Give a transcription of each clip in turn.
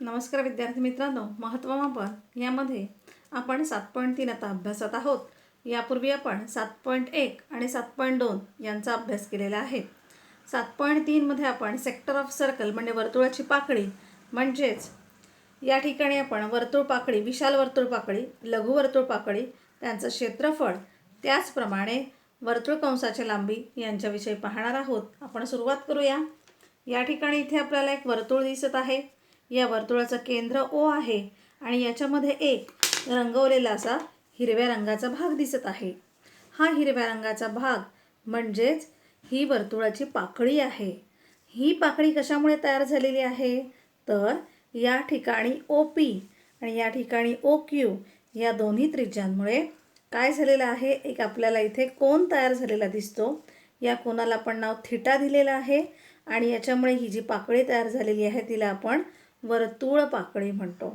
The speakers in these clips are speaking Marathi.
नमस्कार विद्यार्थी मित्रांनो, महत्त्वमापन यामध्ये आपण 7.3 आता अभ्यासात आहोत. यापूर्वी आपण 7.1 आणि 7.2 यांचा अभ्यास केलेला आहे. 7.3 मध्ये आपण सेक्टर ऑफ सर्कल म्हणजे वर्तुळाची पाकळी, म्हणजेच या ठिकाणी आपण वर्तुळ पाकळी, विशाल वर्तुळ पाकळी, लघु वर्तुळ पाकळी, त्यांचं क्षेत्रफळ, त्याचप्रमाणे वर्तुळ कंसाची लांबी यांच्याविषयी पाहणार आहोत. आपण सुरुवात करूया. या ठिकाणी इथे आपल्याला एक वर्तुळ दिसत आहे. या वर्तुळाचं केंद्र O आहे आणि याच्यामध्ये एक रंगवलेला असा हिरव्या रंगाचा भाग दिसत आहे. हा हिरव्या रंगाचा भाग म्हणजेच ही वर्तुळाची पाकळी आहे. ही पाकळी कशामुळे तयार झालेली आहे? तर या ठिकाणी OP आणि या ठिकाणी OQ या दोन्ही त्रिज्यांमुळे काय झालेलं आहे? एक आपल्याला इथे कोन तयार झालेला दिसतो. या कोनाला आपण नाव थीटा दिलेलं आहे आणि याच्यामुळे ही जी पाकळी तयार झालेली आहे तिला आपण वर्तुळ पाकळी म्हणतो.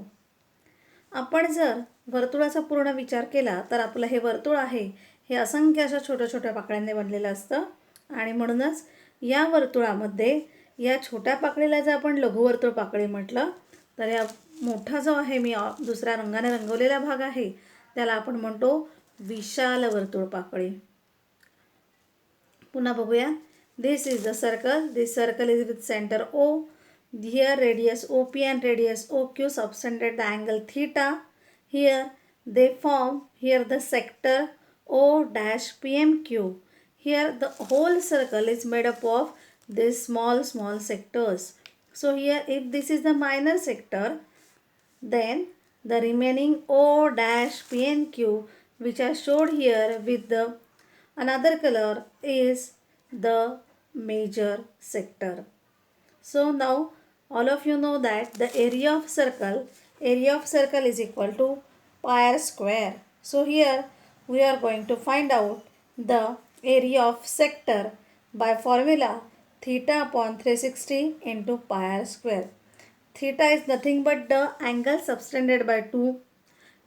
आपण जर वर्तुळाचा पूर्ण विचार केला तर आपलं हे वर्तुळ आहे हे असंख्य अशा छोट्या छोट्या पाकळ्यांनी बनलेलं असतं आणि म्हणूनच या वर्तुळामध्ये या छोट्या पाकळीला जर आपण लघुवर्तुळ पाकळी म्हटलं तर या मोठा जो आहे मी दुसऱ्या रंगाने रंगवलेला भाग आहे त्याला आपण म्हणतो विशाल वर्तुळ पाकळी. पुन्हा बघूया. This is the circle. This circle is with centre O. Here radius OP and radius OQ subtended the angle theta. Here they form here the sector O-PMQ. Here the whole circle is made up of these small sectors. So here if this is the minor sector, then the remaining O-PNQ which are showed here with the another color is the major sector. So now all of you know that the area of circle is equal to pi r square. So here we are going to find out the area of sector by formula theta upon 360 into pi r square. Theta is nothing but the angle subtended by 2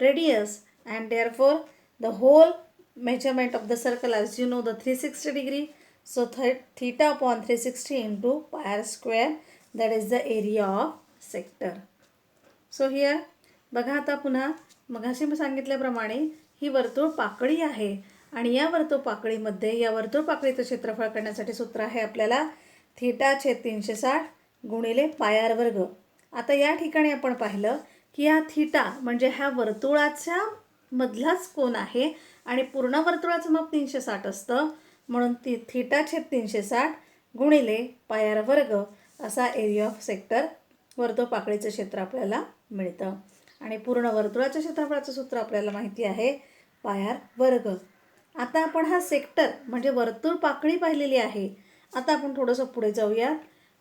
radius and therefore the whole measurement of the circle, as you know, the 360 degree. So theta upon 360 into pi r square, that is the area of sector. So here बघा आता पुन्हा मगाशी मी सांगितल्याप्रमाणे ही वर्तुळ पाकळी आहे आणि या वर्तुळ पाकळीमध्ये या वर्तुळ पाकळीचं क्षेत्रफळ काढण्यासाठी सूत्र आहे आपल्याला θ/360 गुणिले पाय r वर्ग. आता या ठिकाणी आपण पाहिलं की हा थीटा म्हणजे ह्या वर्तुळाच्या मधलाच कोन आहे आणि पूर्ण वर्तुळाचं माप 360 असतं, म्हणून ती θ/360 गुणिले पाय r वर्ग असा एरिया ऑफ सेक्टर वर्तुळ पाकळीचं क्षेत्र आपल्याला मिळतं. आणि पूर्ण वर्तुळाच्या क्षेत्रफळाचं सूत्र आपल्याला माहिती आहे पाय r वर्ग. आता आपण हा सेक्टर म्हणजे वर्तुळ पाकळी पाहिलेली आहे. आता आपण थोडंसं पुढे जाऊया.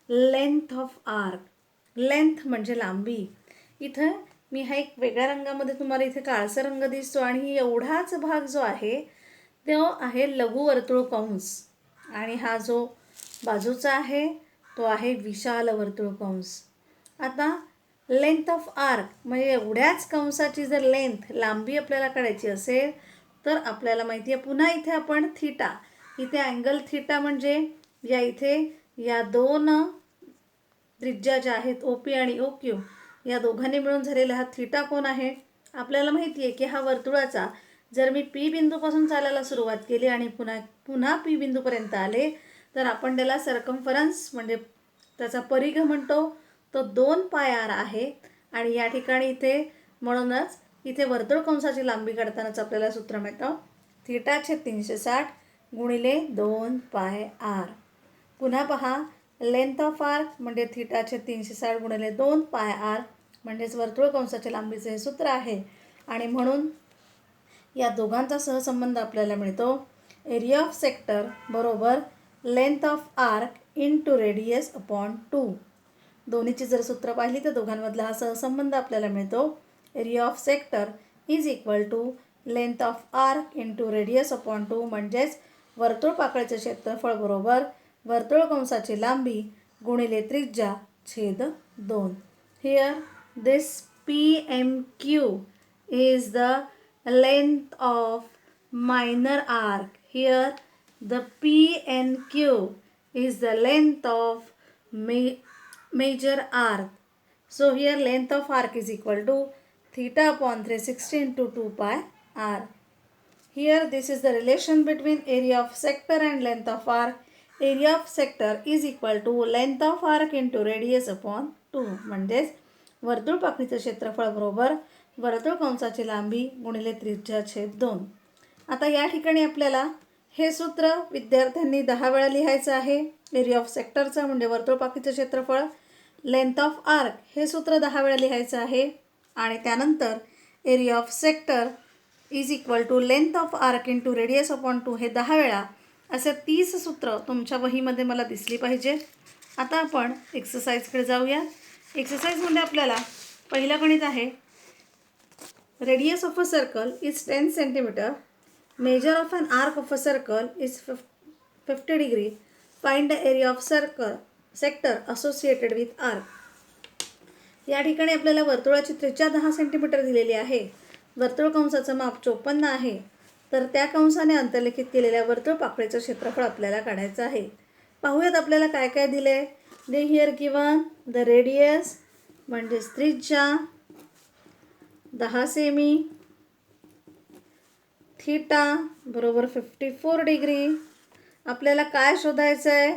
Length of arc. लेंथ म्हणजे लांबी. इथं मी हा एक वेगळ्या रंगामध्ये तुम्हाला इथे काळसर रंग दिसतो आणि एवढाच भाग जो आहे तो आहे लघुवर्तुळ कंस आणि हा जो बाजूचा आहे तो आहे विशाल वर्तुळ कंस. आता लेंथ ऑफ आर्क म्हणजे एवढ्याच कंसाची जर लेंथ लांबी आपल्याला काढायची असेल तर आपल्याला माहिती आहे पुन्हा इथे आपण थीटा, इथे अँगल थीटा म्हणजे या इथे या दोन त्रिज्या ज्या आहेत OP आणि OQ या दोघांनी मिळून झालेला हा थीटा कोण आहे. आपल्याला माहिती आहे की हा वर्तुळाचा जर मी P बिंदूपासून चालायला सुरुवात केली आणि पुन्हा P बिंदूपर्यंत आले तर आपण त्याला सर्कम्फरन्स म्हणजे त्याचा परिघ म्हणतो. तो 2 पाय r आहे आणि या ठिकाणी इथे म्हणूनच इथे वर्तुळ कंसाची लांबी काढतानाच आपल्याला सूत्र मिळतं θ/360 गुणिले 2 पाय r. पुन्हा पहा लेंथ ऑफ आर्क म्हणजे θ/360 गुणिले 2 पाय r म्हणजेच वर्तुळ कंसाच्या लांबीचे हे सूत्र आहे आणि म्हणून या दोघांचा सहसंबंध आपल्याला मिळतो एरिया ऑफ सेक्टर बरोबर length of arc into radius upon 2. दोन्हीची जर सूत्र पाहिली तर दोघांमधला हा सहसंबंध आपल्याला मिळतो. Area of sector is equal to length of arc into radius upon 2 म्हणजेच वर्तुळ पाकळीचे क्षेत्रफळ बरोबर वर्तुळ कंसाची लांबी गुणिले त्रिज्या छेद 2. Here this PMQ is the length of minor arc. Here the PNQ is the length of major arc. So here length of arc is equal to theta upon 360 into 2 pi r. Here this is the relation between area of sector and length of arc. Area of sector is equal to length of arc into radius upon 2. म्हणजेच वर्तुळ पाकळीचं क्षेत्रफळ बरोबर वर्तुळ कंसाची लांबी गुणिले त्रिज्या छेद 2. आता या ठिकाणी आपल्याला हे सूत्र विद्यार्थ्यांनी 10 वेळा लिहायचं आहे. एरिया ऑफ सेक्टरचं म्हणजे वर्तुळ पाकळीचं क्षेत्रफळ, लेंथ ऑफ आर्क हे सूत्र 10 वेळा लिहायचं आहे आणि त्यानंतर area of sector is equal to length of arc into radius upon 2 हे 10 वेळा असे 30 सूत्र तुमच्या वहीमध्ये मला दिसली पाहिजे. आता आपण एक्सरसाइजकडे जाऊया. एक्सरसाइजमध्ये आपल्याला पहिलं गणित आहे. Radius of a circle is 10 centimetre. Measure of an arc of a circle is 50 degree. Find the area of circle sector associated with arc. या ठिकाणी आपल्याला वर्तुळाची त्रिज्या 10 सेंटीमीटर दिलेली आहे. वर्तुळ कंसाचं माप 54 आहे. तर त्या कंसाने अंतर्लिखित केलेल्या वर्तुळ पाकळीचं क्षेत्रफळ आपल्याला काढायचं आहे. पाहूयात आपल्याला काय काय दिले. दे हिअर गिवन द रेडियस म्हणजेच त्रिज्या 10 सेमी, थीटा बरोबर 54 डिग्री. आपल्याला काय शोधायचं आहे.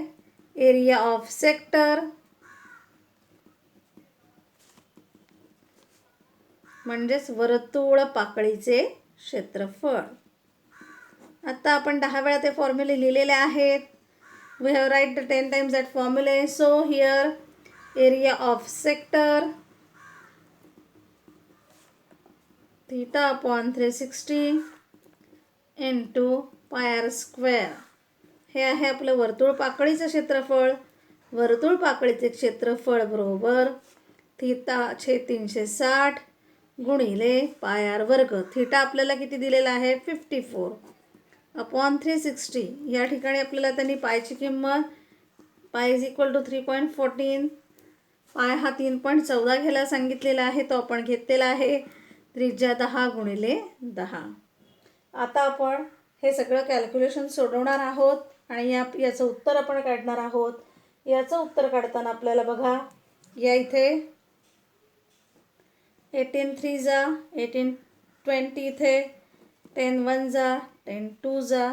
एरिया ऑफ सेक्टर म्हणजेच वर्तुळ पाकळीचे क्षेत्रफळ. आता आपण 10 वेळा ते फॉर्म्युले लिहिलेले आहेत. We have write the 10 times that फॉर्म्युले. So here area of sector theta upon 360 into pi r square. हे आहे आपलं वर्तुळ पाकळीचं क्षेत्रफळ. वर्तुळ पाकळीचे क्षेत्रफळ बरोबर थीटा छेद 360 गुणिले पाय आर वर्ग. थीटा आपल्याला किती दिलेला आहे 54 अपॉन 360. या ठिकाणी आपल्याला त्यांनी पायची किंमत पाय इज इक्वल टू 3.14. पाय हा 3.14 घ्यायला सांगितलेला आहे, तो आपण घेतलेला आहे. त्रिज्या 10 गुणिले 10. आता आपण हे सगळं कॅल्क्युलेशन सोडवणार आहोत आणि याचं उत्तर आपण काढणार आहोत. याचं उत्तर काढताना आपल्याला बघा या इथे 18 3 जा 18 20 इथे 10 1 जा 10 2 जा.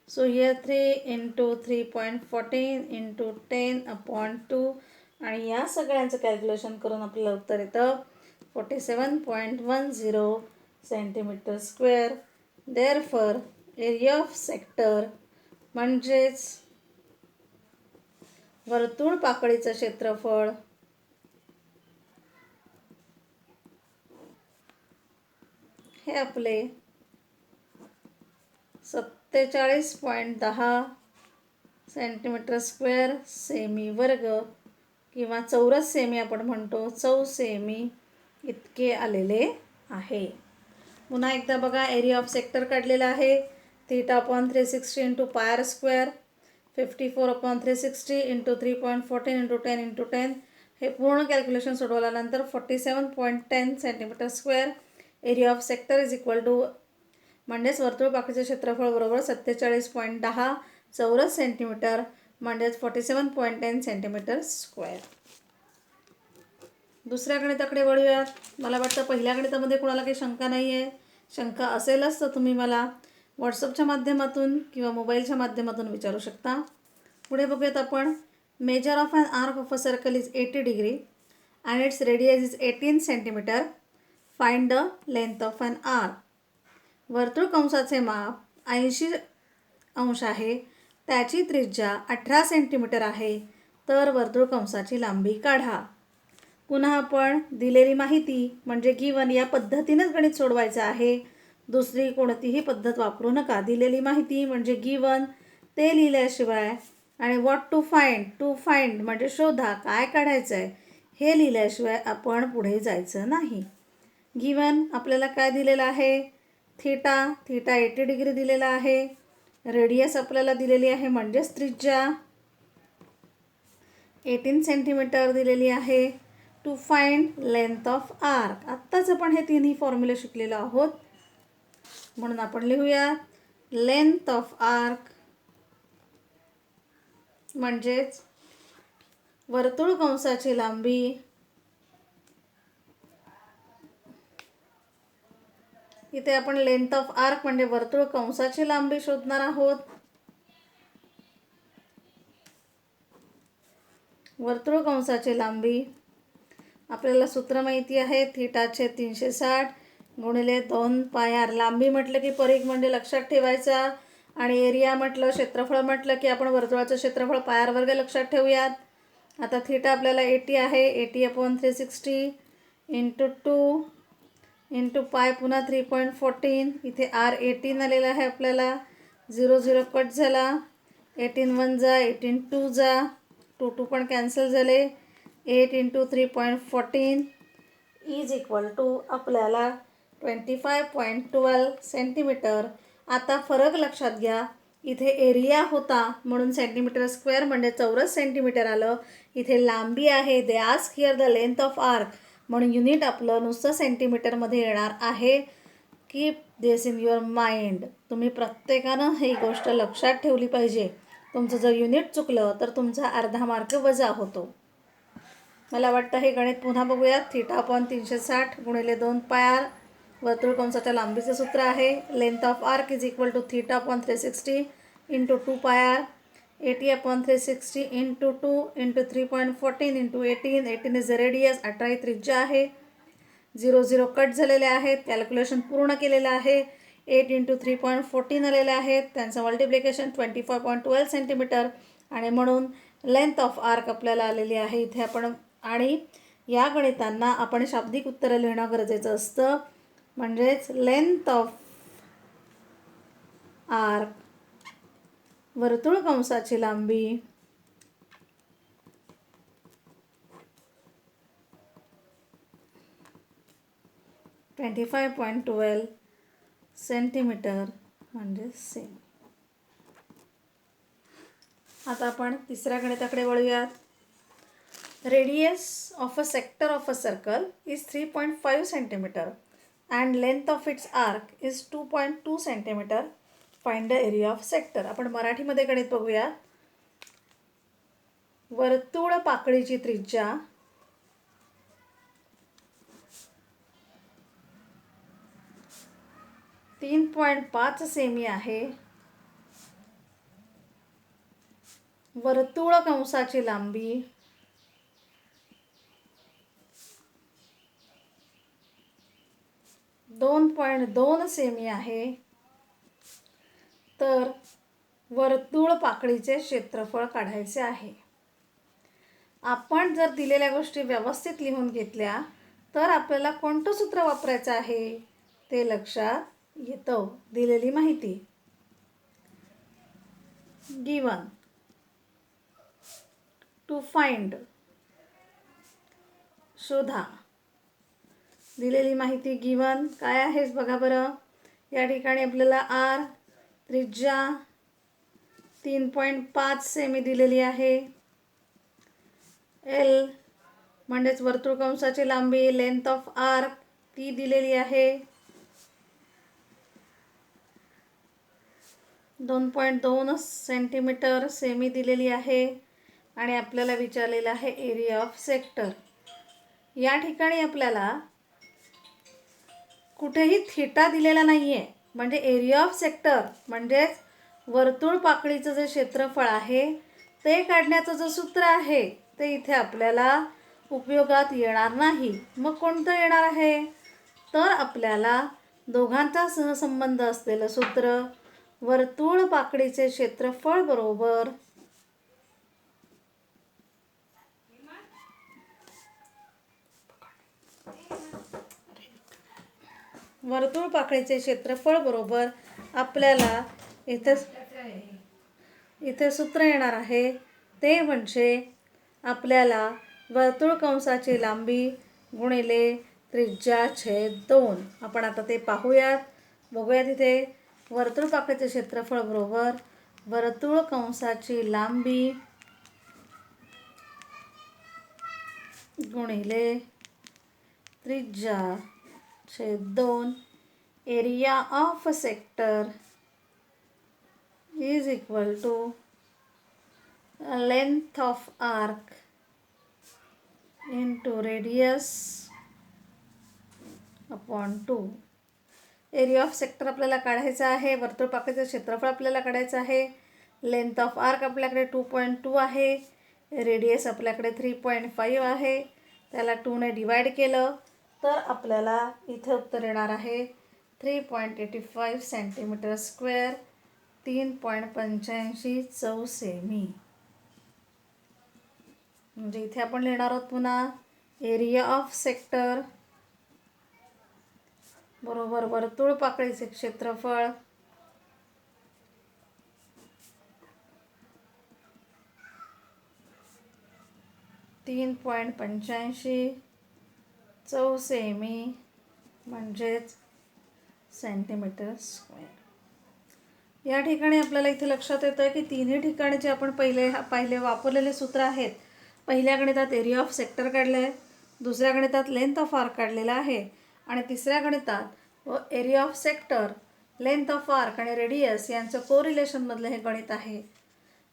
So here 3 into 3.14 into 10 upon 2 आणि या सगळ्यांचं कॅल्क्युलेशन करून आपल्याला उत्तर येतं 47.10 centimetre square. Therefore area of sector म्हणजेच वर्तुळ पाकळीचं क्षेत्रफळ हे आपले 47.10 सेंटीमीटर स्क्वेअर सेमी वर्ग किंवा चौरस सेमी आपण म्हणतो, चौसेमी इतके आलेले आहे. पुन्हा एकदा बघा एरिया ऑफ सेक्टर काढलेला आहे. Theta upon 360 into pi r square 54 upon 360 into 3.14 into 10 into 10. हे पूर्ण कॅल्क्युलेशन सोडवल्यानंतर 47.10 centimetre square. Area of sector is equal to म्हणजेच वर्तुळ पाकळीचे क्षेत्रफळ बरोबर 47.10 चौरस सेंटीमीटर म्हणजेच 47.10 सेंटीमीटर स्क्वेअर. दुसऱ्या गणिताकडे वळूयात. मला वाटतं पहिल्या गणितामध्ये कोणाला काही शंका नाही आहे. शंका असेलच तर तुम्ही मला व्हॉट्सअपच्या माध्यमातून किंवा मोबाईलच्या माध्यमातून विचारू शकता. पुढे बघूयात आपण. Measure of an arc of a circle is 80 degree and its radius is 18 centimetre. Find the length of an arc. वर्तुळ कंसाचे माप 80 अंश आहे, त्याची त्रिज्या 18 सेंटीमीटर आहे, तर वर्तुळ कंसाची लांबी काढा. पुन्हा आपण दिलेली माहिती म्हणजे गिवन या पद्धतीनेच गणित सोडवायचं आहे. दुसरी कोणतीही पद्धत वापरू नका. दिलेली माहिती म्हणजे गिवन ते लिहिल्याशिवाय आणि व्हॉट टू फाइंड म्हणजे शोधा काय काढायचं आहे हे लिहिल्याशिवाय आपण पुढे जायचं नाही. गिवन आपल्याला काय दिलेलं आहे. थीटा 80 डिग्री दिलेला आहे. रेडियस आपल्याला दिलेली आहे म्हणजेच त्रिज्या 18 सेंटीमीटर दिलेली आहे. To find length of arc. आत्ताच आपण हे तिन्ही फॉर्म्युले शिकलेलो आहोत म्हणून आपण लिहूया लेंथ ऑफ आर्क म्हणजेच वर्तुळ कंसाची लांबी इथे आपण लेंथ ऑफ आर्क म्हणजे वर्तुळ कंसाची लांबी शोधणार आहोत. वर्तुळ कंसाची लांबी आपल्याला सूत्र माहिती आहे, थीटाचे 360 गुणिले 2 पाय आर. लांबी म्हटलं की परिघ म्हणजे लक्षात ठेवायचा, आणि एरिया म्हटलं, क्षेत्रफळ म्हटलं की आपण वर्तुळाचं क्षेत्रफळ पाय आर वर्ग लक्षात ठेवूयात. आता थीटा आपल्याला 80 आहे, 80/360 इंटू 2 इंटू पाय पुन्हा 3.14. इथे आर 18 आलेला आहे आपल्याला. 0 0 कट झाला. 18 1 जा, 18 2 जा, 2 2 पण कॅन्सल झाले. 8 इंटू 3.14 इज इक्वल टू आपल्याला 25.12 सेंटीमीटर. आता फरक लक्षात घ्या, इथे एरिया होता म्हणून सेंटीमीटर स्क्वेअर म्हणजे चौरस सेंटीमीटर आलं. इथे लांबी आहे, they ask here the length of arc, म्हणून युनिट आपलं नुसतं सेंटीमीटरमध्ये येणार आहे. Keep this in your mind. तुम्ही प्रत्येकानं ही गोष्ट लक्षात ठेवली पाहिजे. तुमचं जर युनिट चुकलं तर तुमचा अर्धा मार्क वजा होतो. मला वाटतं हे गणित पुन्हा बघूयात. θ/360 गुणिले 2 पाय आर वर्तुळ कंसाच्या लांबीचं सूत्र आहे. Length of arc is equal to θ/360 into 2 pi r. 80/360 into 2 into 3.14 into 18. 18 is the radius, 18 ही त्रिज्या आहे. 0 0 कट झालेले आहेत, कॅल्क्युलेशन पूर्ण केलेलं आहे. 8 इंटू 3.14 आलेले आहेत, त्यांचं मल्टिप्लिकेशन 25.12 सेंटीमीटर, आणि म्हणून लेंथ ऑफ आर्क आपल्याला आलेली आहे इथे. आपण आणि या गणितांना आपण शाब्दिक उत्तरं लिहिणं गरजेचं असतं. म्हणजेच लेंथ ऑफ आर्क वर्तुळ कंसाची लांबी (25.12 सेंटीमीटर) म्हणजे सेमी. आता आपण तिसऱ्या गणिताकडे वळूयात. Radius of a sector of a circle is 3.5 centimetre and length of its arc is 2.2 centimetre. Find the area of sector. आपण मराठीमध्ये गणित बघूया. वर्तुळ पाकळीची त्रिज्या 3.5 सेमी आहे. वर्तुळ कंसाची लांबी 2.2 सेमी आहे. तर वर्तुळ पाकळीचे क्षेत्रफळ काढायचे आहे. आपण जर दिलेल्या गोष्टी व्यवस्थित लिहून घेतल्या तर आपल्याला कोणतं सूत्र वापरायचं आहे ते लक्षात येतं. दिलेली माहिती गिवन टू फाइंड शोधा. दिलेली माहिती गिवन काय आहे बघा बरं. या ठिकाणी आपल्याला आर त्रिज्या 3.5 सेमी दिलेली आहे. एल म्हणजेच वर्तुळ कंसाची लांबी, लेंथ ऑफ आर्क ती दिलेली आहे 2.2 सेंटीमीटर सेमी दिलेली आहे. आणि आपल्याला विचारलेलं आहे एरिया ऑफ सेक्टर. या ठिकाणी आपल्याला कुठेही थीटा दिलेला नाही आहे, म्हणजे एरिया ऑफ सेक्टर म्हणजेच वर्तुळ पाकळीचं जे क्षेत्रफळ आहे ते काढण्याचं जे सूत्र आहे ते इथे आपल्याला उपयोगात येणार नाही. मग कोणतं येणार आहे तर आपल्याला दोघांचा सहसंबंध असलेलं सूत्र वर्तुळ पाकळीचे क्षेत्रफळ बरोबर वर्तुळ पाकळीचे क्षेत्रफळ बरोबर आपल्याला इथे सूत्र येणार आहे. ते म्हणजे आपल्याला वर्तुळ कंसाची लांबी गुणिले त्रिज्या छेद 2. आपण आता ते पाहूयात, बघूयात. इथे वर्तुळ पाकळीचे क्षेत्रफळ बरोबर वर्तुळ कंसाची लांबी गुणिले त्रिज्या छेद 2. Area of sector is equal to length of arc into radius upon 2. Area of sector आपल्याला काढायचं आहे. वर्तुळपाकाचं क्षेत्रफळ आपल्याला काढायचं आहे. लेंथ ऑफ आर्क आपल्याकडे 2.2 आहे. रेडियस आपल्याकडे 3.5 आहे. त्याला 2ने डिवाईड केलं तर आपल्याला इथे उत्तर येणार आहे 3.85 सेंटीमीटर स्क्वेअर, 3.85 चौसेमी. म्हणजे इथे आपण लिहिणार आहोत पुन्हा एरिया ऑफ सेक्टर बरोबर वर्तुळपाकळीचे क्षेत्रफळ तीन 3.85 चौसेमी म्हणजेच सेंटीमीटर स्क्वेअर. या ठिकाणी आपल्याला इथे लक्षात येतं आहे की तिन्ही ठिकाणी जे आपण पहिले वापरलेले सूत्र आहेत. पहिल्या गणितात एरिया ऑफ सेक्टर काढलं आहे, दुसऱ्या गणितात लेंथ ऑफ आर्क काढलेला आहे आणि तिसऱ्या गणितात area of sector, length of arc आणि रेडियस यांचं कोरिलेशनमधलं हे गणित आहे.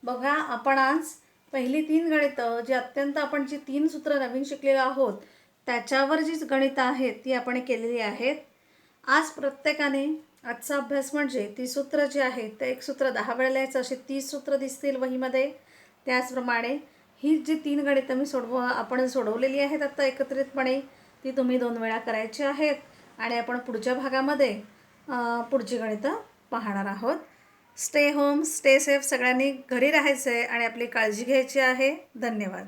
बघा, आपण आज पहिली 3 गणितं जी अत्यंत आपण जी 3 सूत्र नवीन शिकलेलो आहोत त्याच्यावर जी गणितं आहेत ती आपण केलेली आहेत. आज प्रत्येकाने आजचा अभ्यास म्हणजे ती सूत्र जी आहेत ते एक सूत्र 10 वेळा लिहायचं, असे 30 सूत्र दिसतील वहीमध्ये. त्याचप्रमाणे ही जी 3 गणितं मी आपण सोडवलेली आहेत आता एकत्रितपणे ती तुम्ही 2 वेळा करायची आहेत आणि आपण पुढच्या भागामध्ये पुढची गणितं पाहणार आहोत. Stay home, stay safe. सगळ्यांनी घरी राहायचं आहे आणि आपली काळजी घ्यायची आहे. धन्यवाद.